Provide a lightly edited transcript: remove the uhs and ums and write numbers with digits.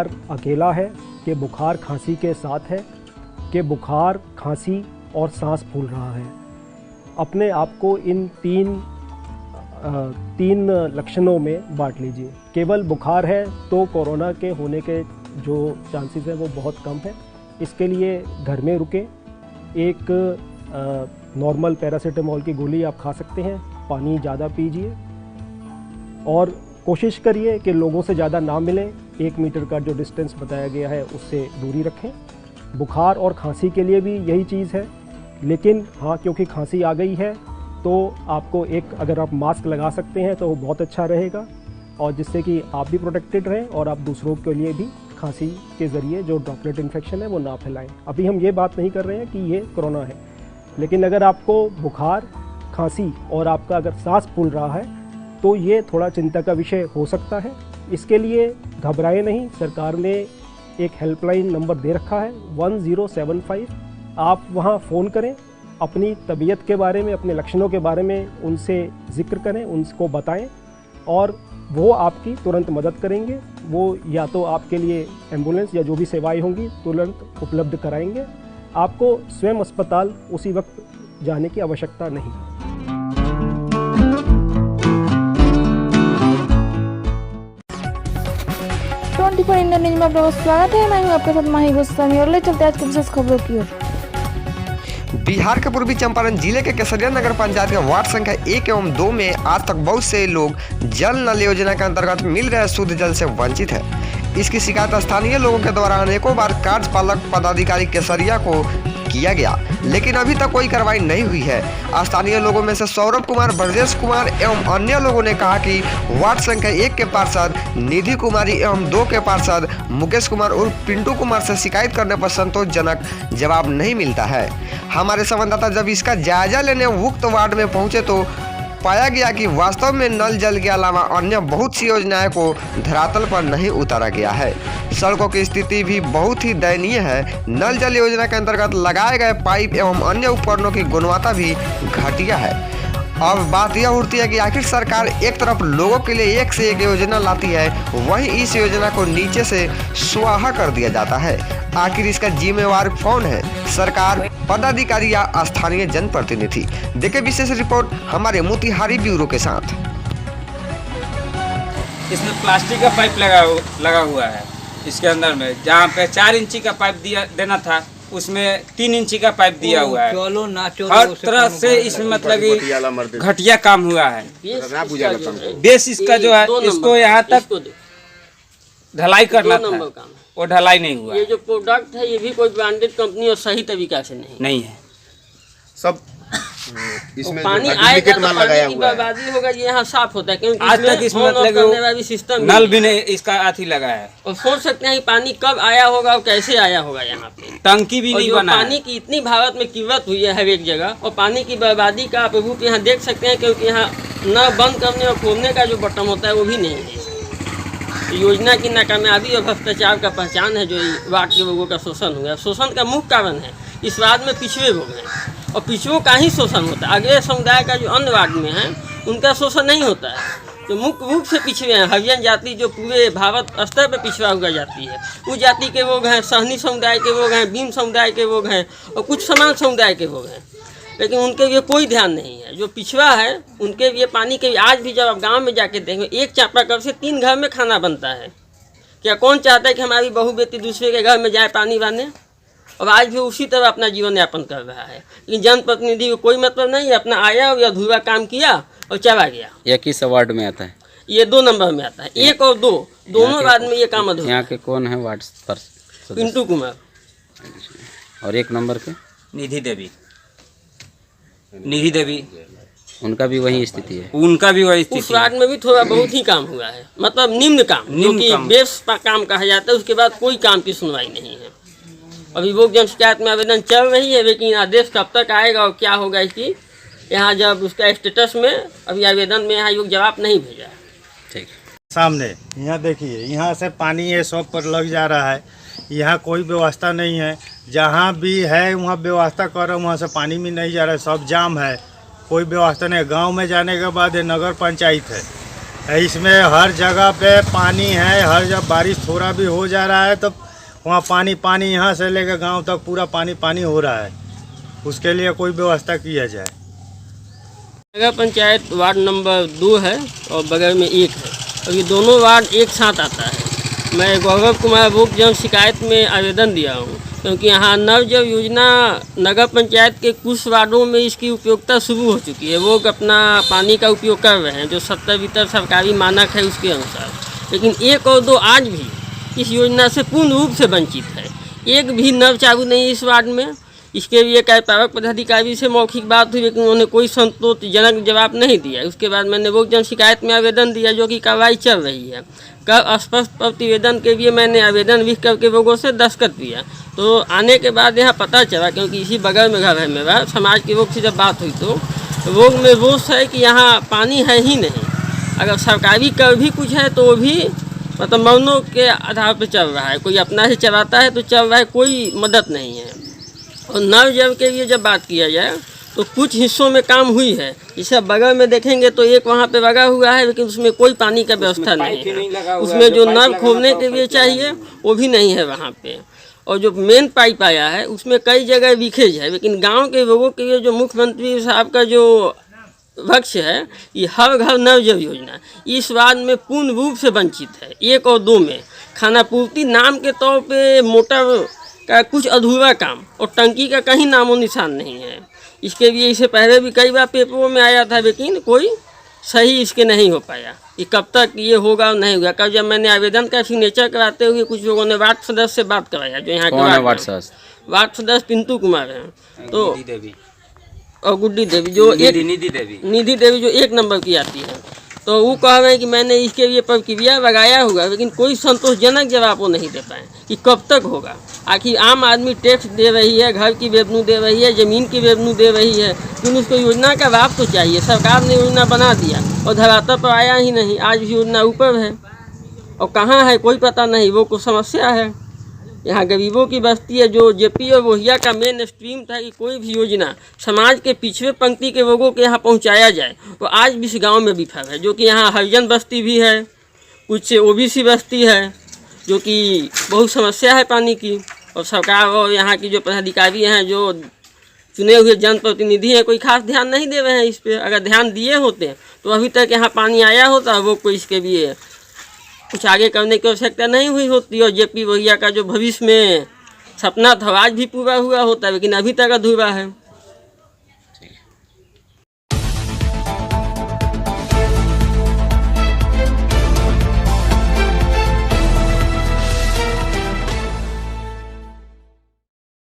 बुखार अकेला है, कि बुखार खांसी के साथ है, कि बुखार खांसी और सांस फूल रहा है। अपने आप को इन तीन लक्षणों में बांट लीजिए। केवल बुखार है तो कोरोना के होने के जो चांसेस हैं वो बहुत कम है। इसके लिए घर में रुके, एक नॉर्मल पैरासीटामोल की गोली आप खा सकते हैं, पानी ज़्यादा पीजिए और कोशिश करिए कि लोगों से ज़्यादा ना मिलें। 1 मीटर का जो डिस्टेंस बताया गया है उससे दूरी रखें। बुखार और खांसी के लिए भी यही चीज़ है, लेकिन हाँ, क्योंकि खांसी आ गई है तो आपको अगर आप मास्क लगा सकते हैं तो वो बहुत अच्छा रहेगा, और जिससे कि आप भी प्रोटेक्टेड रहें और आप दूसरों के लिए भी खांसी के ज़रिए जो ड्रॉपलेट इन्फेक्शन है वो ना फैलाएं। अभी हम ये बात नहीं कर रहे हैं कि ये कोरोना है, लेकिन अगर आपको बुखार, खांसी और आपका अगर सांस फूल रहा है तो ये थोड़ा चिंता का विषय हो सकता है। इसके लिए घबराएं नहीं। सरकार ने एक हेल्पलाइन नंबर दे रखा है 1075। आप वहाँ फ़ोन करें, अपनी तबीयत के बारे में, अपने लक्षणों के बारे में उनसे जिक्र करें, उनको बताएं और वो आपकी तुरंत मदद करेंगे। वो या तो आपके लिए एम्बुलेंस या जो भी सेवाएं होंगी तुरंत उपलब्ध कराएंगे। आपको स्वयं अस्पताल उसी वक्त जाने की आवश्यकता नहीं। 24 इंडिया न्यूज में आपका स्वागत है। मैं हूं आपके साथ माही गोस्वामी और ले चलते हैं आज की विशेष खबरों की ओर। बिहार के पूर्वी चंपारण जिले के केसरिया नगर पंचायत के वार्ड संख्या 1 एवं 2 में आज तक बहुत से लोग जल नल योजना के अंतर्गत मिल रहे शुद्ध जल से वंचित है। इसकी शिकायत स्थानीय लोगों के द्वारा अनेकों बार कार्यपालक पदाधिकारी केसरिया को किया गया, लेकिन अभी तक कोई कार्रवाई नहीं हुई है। स्थानीय लोगों में से सौरभ कुमार, ब्रजेश कुमार एवं अन्य लोगों ने कहा कि वार्ड संख्या 1 के पार्षद निधि कुमारी एवं 2 के पार्षद मुकेश कुमार उर्फ पिंटू कुमार से शिकायत करने पर संतोषजनक जवाब नहीं मिलता है। हमारे संवाददाता जब इसका जायजा लेने उक्त वार्ड में पहुंचे तो पाया गया कि वास्तव में नल जल के अलावा अन्य बहुत सी योजनाएं को धरातल पर नहीं उतारा गया है। सड़कों की स्थिति भी बहुत ही दयनीय है। नल जल योजना के अंतर्गत लगाए गए पाइप एवं अन्य उपकरणों की गुणवत्ता भी घटिया है। अब बात यह उठती है कि आखिर सरकार एक तरफ लोगों के लिए एक से एक योजना लाती है, वहीं इस योजना को नीचे से स्वाहा कर दिया जाता है। आखिर इसका जिम्मेवार कौन है, सरकार, पदाधिकारी या स्थानीय जनप्रतिनिधि? देखें विशेष रिपोर्ट हमारे मोतिहारी ब्यूरो के साथ। इसमें प्लास्टिक का पाइप लगा हुआ है। इसके अंदर में जहाँ पे 4 इंची का पाइप देना था उसमें 3 इंची का पाइप दिया हुआ है। हर तरह से इसमें मतलब घटिया काम हुआ है। बेस इसका जो है इसको यहाँ तक ढलाई करना था, वो ढलाई नहीं हुआ। ये जो प्रोडक्ट है ये भी कोई ब्रांडेड कंपनी और सही तरीका से नहीं है। सब इसमें पानी आएगा तो पानी की बर्बादी होगा, ये यहाँ साफ होता है क्योंकि आज तक इसमें मतलब सिस्टम नल भी नहीं इसका अथी लगा है। और सोच सकते हैं कि पानी कब आया होगा और कैसे आया होगा। यहाँ पे टंकी भी नहीं बना है। पानी की इतनी भारत में किल्लत हुई है हर एक जगह, और पानी की बर्बादी का आप रूप यहाँ देख सकते हैं क्योंकि यहाँ न बंद करने और खोलने का जो बटन होता है वो भी नहीं है। योजना की नाकामयाबी और भ्रष्टाचार का पहचान है जो वार्ड के लोगों का शोषण हुआ है। शोषण का मुख्य कारण है इस वार्ड में पिछड़े लोग हैं और पिछड़ों का ही शोषण होता है। अगले समुदाय का जो अन्य वार्ड में है उनका शोषण नहीं होता है। तो मुख्य रूप से पिछड़े हैं हरिजन जाति, जो पूरे भारत स्तर पर पिछड़ा हुआ जाति है। उस जाति के लोग हैं, सहनी समुदाय के लोग हैं, भीम समुदाय के लोग हैं और कुछ समान समुदाय के लोग हैं, लेकिन उनके लिए कोई ध्यान नहीं है। जो पिछड़ा है उनके लिए पानी के आज भी जब आप गांव में जाके देखें, एक चापाकल से 3 घर में खाना बनता है। क्या कौन चाहता है कि हमारी बहू बेटी दूसरे के घर में जाए पानी लाने? और आज भी उसी तरह अपना जीवन यापन कर रहा है। लेकिन जनप्रतिनिधि को कोई मतलब नहीं है, अपना आया और अधूरा काम किया और चला गया। यह किस वार्ड में आता है? ये 2 नंबर में आता है। 1 और 2 दोनों वार्ड में ये काम अधूरा। यहाँ के कौन है वार्ड पर? पिंटू कुमार। और 1 नंबर के निधि देवी उनका भी वही स्थिति है। उनका भी वही स्थिति। उस वार्ड में भी थोड़ा बहुत ही काम हुआ है, मतलब निम्न काम, क्योंकि बेस पर काम कहा जाता है। उसके बाद कोई काम की सुनवाई नहीं है। अभी लोक जन शिकायत में आवेदन चल रही है, लेकिन आदेश कब तक आएगा और क्या होगा इसकी, यहाँ जब उसका स्टेटस में अभी आवेदन में यहाँ योग जवाब नहीं भेजा। ठीक सामने यहाँ देखिए, यहाँ से पानी ये सब पर लग जा रहा है। यहाँ कोई व्यवस्था नहीं है। जहाँ भी है वहाँ व्यवस्था कर रहे हैं, वहाँ से पानी भी नहीं जा रहा है, सब जाम है, कोई व्यवस्था नहीं। गांव में जाने के बाद ये नगर पंचायत है, इसमें हर जगह पे पानी है, हर जब बारिश थोड़ा भी हो जा रहा है तो वहाँ पानी पानी, यहाँ से लेकर गांव तक पूरा पानी पानी हो रहा है। उसके लिए कोई व्यवस्था किया जाए। नगर पंचायत वार्ड नंबर 2 है और बगल में 1 है, और ये दोनों वार्ड एक साथ आता है। मैं गौरव कुमार भोग जन शिकायत में आवेदन दिया हूँ, क्योंकि यहाँ नल जल योजना नगर पंचायत के कुछ वार्डों में इसकी उपयोगिता शुरू हो चुकी है। लोग अपना पानी का उपयोग कर रहे हैं जो 70 सरकारी मानक है उसके अनुसार, लेकिन 1 और 2 आज भी इस योजना से पूर्ण रूप से वंचित है। एक भी नल चालू नहीं इस वार्ड में। इसके लिए कार्यपालक पदाधिकारी से मौखिक बात हुई, लेकिन उन्होंने कोई संतोषजनक जवाब नहीं दिया। उसके बाद मैंने लोक जन शिकायत में आवेदन दिया, जो कि कार्रवाई चल रही है। कल स्पष्ट प्रतिवेदन के लिए मैंने आवेदन लिख करके लोगों से दस्तखत किया। तो आने के बाद यहाँ पता चला, क्योंकि इसी बगल में घर है मेरा, समाज के लोग से जब बात हुई तो लोग में रोष है कि यहाँ पानी है ही नहीं। अगर सरकारी कर भी कुछ है तो भी मतलब मौनों के आधार पर चल रहा है। कोई अपना ही चलाता है तो चल रहा है, कोई मदद नहीं है। और नल जल के लिए जब बात किया जाए तो कुछ हिस्सों में काम हुई है। जैसे बगल में देखेंगे तो एक वहाँ पे लगा हुआ है, लेकिन उसमें कोई पानी का व्यवस्था नहीं है। उसमें जो नल खोलने के लिए चाहिए वो भी नहीं है वहाँ पे। और जो मेन पाइप आया है उसमें कई जगह लीकेज है, लेकिन गांव के लोगों के लिए जो मुख्यमंत्री साहब का जो लक्ष्य है ये हर घर नल जल योजना, इस वार्ड में पूर्ण रूप से वंचित है। 1 और 2 में खानापूर्ति नाम के तौर पे मोटर का कुछ अधूरा काम और टंकी का कहीं नामो निशान नहीं है। इसके लिए इसे पहले भी कई बार पेपरों में आया था, लेकिन कोई सही इसके नहीं हो पाया कि कब तक ये होगा और नहीं होगा। कल जब मैंने आवेदन का सिग्नेचर कराते हुए कुछ लोगों ने वार्ड सदस्य से बात कराया, जो यहाँ के वार्ड सदस्य पिंटू कुमार हैं, तो और गुड्डी देवी जो निधि देवी जो 1 नंबर की आती है, तो वो कह रहे हैं कि मैंने इसके लिए प्रक्रिया लगाया हुआ, लेकिन कोई संतोषजनक जवाब वो नहीं दे पाए कि कब तक होगा। आखिर आम आदमी टैक्स दे रही है, घर की रेवन्यू दे रही है, ज़मीन की रेवन्यू दे रही है, लेकिन उसको योजना का लाभ तो चाहिए। सरकार ने योजना बना दिया और धरातल पर आया ही नहीं। आज भी योजना ऊपर है और कहाँ है कोई पता नहीं। वो कुछ समस्या है। यहाँ गरीबों की बस्ती है, जो जेपी और वोहिया का मेन स्ट्रीम था कि कोई भी योजना समाज के पिछड़े पंक्ति के लोगों के यहाँ पहुँचाया जाए, तो आज भी इस गांव में विफल है। जो कि यहाँ हरिजन बस्ती भी है, कुछ ओबीसी बस्ती है, जो कि बहुत समस्या है पानी की। और सरकार और यहाँ की जो पदाधिकारी हैं, जो चुने हुए जनप्रतिनिधि हैं, कोई खास ध्यान नहीं दे रहे हैं इस पर। अगर ध्यान दिए होते तो अभी तक यहाँ पानी आया होता, वो कोई इसके लिए कुछ आगे करने की आवश्यकता नहीं हुई होती। और जेपी वोहिया का जो भविष्य में सपना था आज भी पूरा हुआ होता, लेकिन अभी तक अधूरा है।